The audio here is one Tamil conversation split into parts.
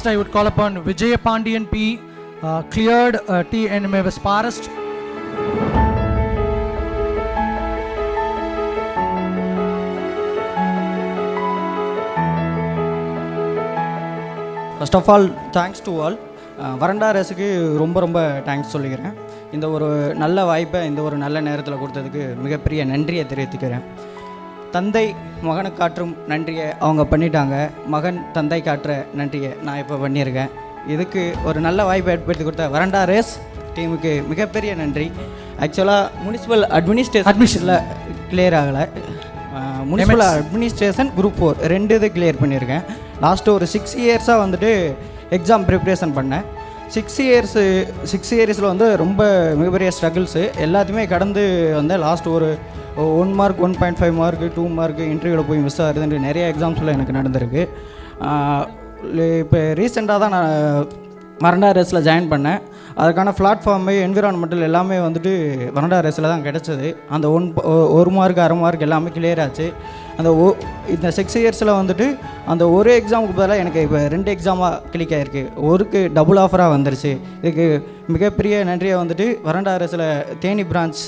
I would call upon Vijay Pandian P. Cleared T. NMAS Forest. First of all thanks to all. வரண்டா ரேஸுக்கு ரொம்ப தேங்க்ஸ் சொல்லிக்கிறேன். இந்த ஒரு நல்ல வாய்ப்பை இந்த ஒரு நல்ல நேரத்தில் கொடுத்ததுக்கு மிகப்பெரிய நன்றியை தெரிவித்துக்கிறேன். தந்தை மகனுக்கு காற்றும் நன்றியை அவங்க பண்ணிட்டாங்க, மகன் தந்தை காட்டுற நன்றியை நான் இப்போ பண்ணியிருக்கேன். இதுக்கு ஒரு நல்ல வாய்ப்பை ஏற்படுத்தி கொடுத்த வரண்டா ரேஸ் டீமுக்கு மிகப்பெரிய நன்றி. ஆக்சுவலாக முனிசிபல் அட்மினிஸ்ட்ரேஷனில் கிளியர் ஆகலை. முனிசிபல் அட்மினிஸ்ட்ரேஷன் குரூப் 4 2 இது கிளியர் பண்ணியிருக்கேன். லாஸ்ட்டு ஒரு 6 இயர்ஸாக வந்துட்டு எக்ஸாம் ப்ரிப்ரேஷன் பண்ணேன். 6 இயர்ஸில் வந்து ரொம்ப மிகப்பெரிய ஸ்ட்ரகிள்ஸு எல்லாத்தையுமே கடந்து வந்தேன். லாஸ்ட் ஒரு 1 மார்க் 1.5 மார்க்கு 2 மார்க்கு இன்டர்வியூவில் போய் மிஸ் ஆகுதுன்னு நிறைய எக்ஸாம்ஸில் எனக்கு நடந்திருக்கு. இப்போ ரீசெண்டாக தான் நான் வரண்டா ரேஸில் ஜாயின் பண்ணேன். அதுக்கான பிளாட்ஃபார்மு என்விரான்மெண்டல் எல்லாமே வந்துட்டு வரண்டா ரேஸில் தான் கிடச்சிது. அந்த 1 மார்க் 1/2 மார்க் எல்லாமே கிளியர் ஆச்சு. இந்த 6 இயர்ஸில் வந்துட்டு அந்த ஒரு எக்ஸாமுக்கு பதிலாக எனக்கு இப்போ 2 எக்ஸாமாக கிளிக் ஆகிருக்கு. ஒருக்கு டபுள் ஆஃபராக வந்துருச்சு. இதுக்கு மிகப்பெரிய நன்றியை வந்துட்டு வரண்டா ரேஸில் தேனி பிரான்ச்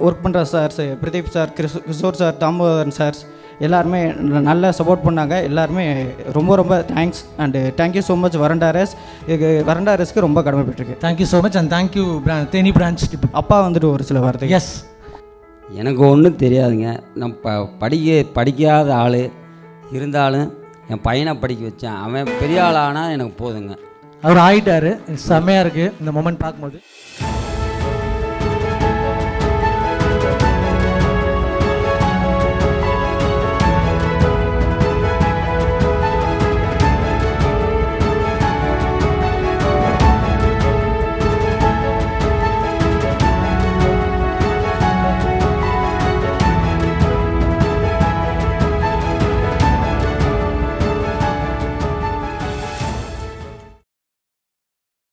ஒர்க் பண்ணுற sirs, Pradeep sir, Kishore sir, Damodaran sirs எல்லாருமே நல்லா சப்போர்ட் பண்ணாங்க. எல்லாருமே ரொம்ப thanks and thank you so much Veranda Race. இதுக்கு வரண்டா ரேஸ்க்கு ரொம்ப கடமைப்பட்டிருக்கு. Thank you so much and thank you Theni branch. அப்பா வந்துட்டு ஒரு சில வார்த்தை. எஸ், எனக்கு ஒன்றும் தெரியாதுங்க. நான் படிக்காத ஆள் இருந்தாலும் என் பையனை படிக்க வச்சேன். அவன் பெரிய ஆள் ஆனால் எனக்கு போதுங்க. அவர் ஆகிட்டாரு. செம்மையாக இருக்குது இந்த மொமெண்ட் பார்க்கும்போது.